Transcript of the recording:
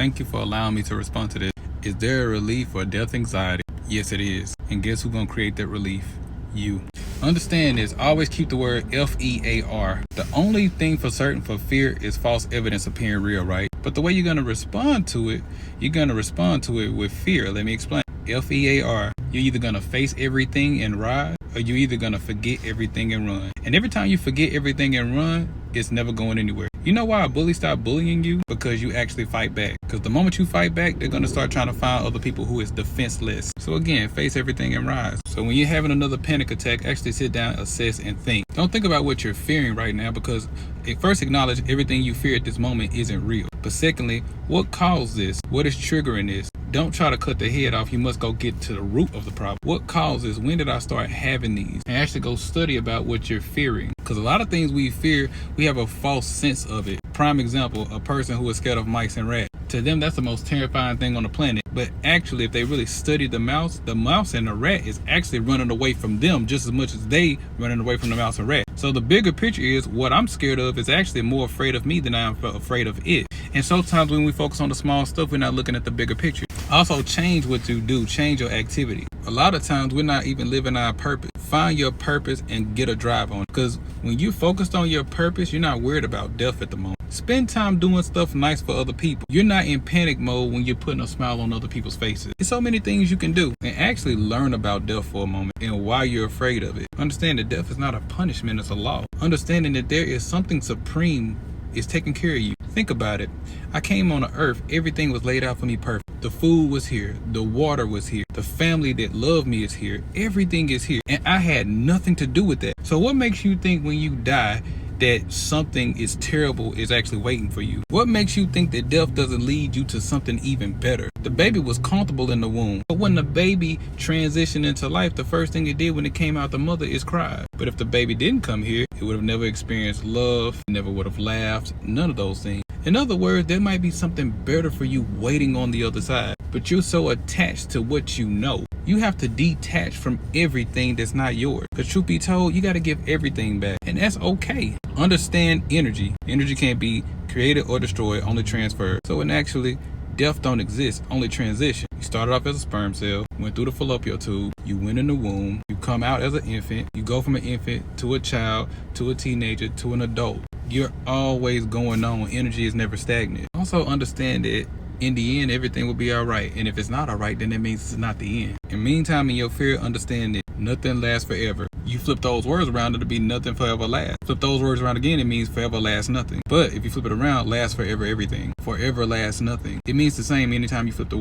Thank you for allowing me to respond to this. Is there a relief for death anxiety? Yes, it is. And guess who's gonna create that relief? You. Understand this, always keep the word F-E-A-R. The only thing for certain for fear is false evidence appearing real, right? But the way you're gonna respond to it, you're gonna respond to it with fear. Let me explain. F-E-A-R. You're either gonna face everything and ride, or you're either gonna forget everything and run. And every time you forget everything and run, it's never going anywhere. You know why a bully stop bullying you? Because you actually fight back. Because the moment you fight back, they're gonna start trying to find other people who is defenseless. So again, face everything and rise. So when you're having another panic attack, actually sit down, assess, and think. Don't think about what you're fearing right now, because first acknowledge everything you fear at this moment isn't real. But secondly, what caused this? What is triggering this? Don't try to cut the head off. You must go get to the root of the problem. What causes? When did I start having these? And actually go study about what you're fearing. Because a lot of things we fear, we have a false sense of it. Prime example, a person who is scared of mice and rats. To them, that's the most terrifying thing on the planet. But actually, if they really study the mouse and the rat is actually running away from them just as much as they running away from the mouse and rat. So the bigger picture is what I'm scared of is actually more afraid of me than I'm afraid of it. And sometimes when we focus on the small stuff, we're not looking at the bigger picture. Also, change what you do, change your activity. A lot of times we're not even living our purpose. Find your purpose and get a drive on it. Because when you're focused on your purpose, you're not worried about death at the moment. Spend time doing stuff nice for other people. You're not in panic mode when you're putting a smile on other people's faces. There's so many things you can do. And actually learn about death for a moment and why you're afraid of it. Understand that death is not a punishment, it's a law. Understanding that there is something supreme is taking care of you. Think about it. I came on the earth, everything was laid out for me perfect. The food was here, the water was here, the family that loved me is here, everything is here, and I had nothing to do with that. So what makes you think when you die that something is terrible is actually waiting for you? What makes you think that death doesn't lead you to something even better? The baby was comfortable in the womb, but when the baby transitioned into life, the first thing it did when it came out the mother is cry. But if the baby didn't come here, it would have never experienced love, never would have laughed, none of those things. In other words, there might be something better for you waiting on the other side, but you're so attached to what you know. You have to detach from everything that's not yours. Because truth be told, you got to give everything back, and that's okay. Understand energy. Energy can't be created or destroyed, only transferred. So when actually, death don't exist, only transition. You started off as a sperm cell, went through the fallopian tube, you went in the womb, you come out as an infant, you go from an infant to a child, to a teenager, to an adult. You're always going on. Energy is never stagnant. Also understand that in the end, everything will be all right. And if it's not all right, then that means it's not the end. In the meantime, in your fear, understand that nothing lasts forever. You flip those words around, it'll be nothing forever lasts. Flip those words around again, it means forever lasts nothing. But if you flip it around, last forever everything. Forever lasts nothing. It means the same anytime you flip the word.